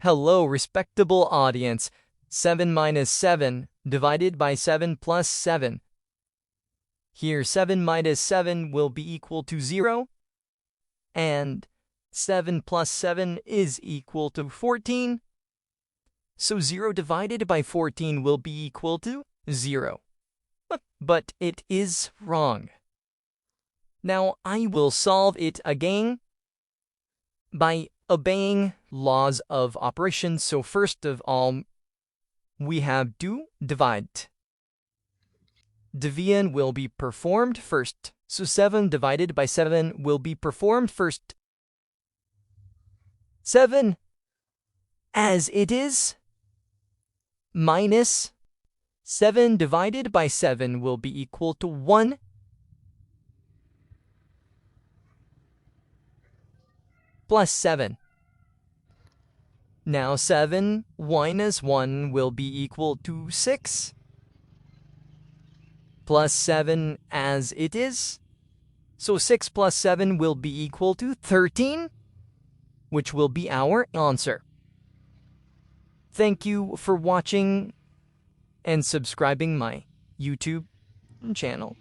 Hello, respectable audience. 7 minus 7 divided by 7 plus 7. Here, 7 minus 7 will be equal to 0. And 7 plus 7 is equal to 14. So 0 divided by 14 will be equal to 0. But it is wrong. Now I will solve it again by obeying laws of operation. So first of all, we have to divide. Division will be performed first. So 7 divided by 7 will be performed first. 7 as it is minus 7 divided by 7 will be equal to 1. Plus 7. Now 7 minus 1 will be equal to 6. Plus 7 as it is. So 6 plus 7 will be equal to 13, which will be our answer. Thank you for watching and subscribing my YouTube channel.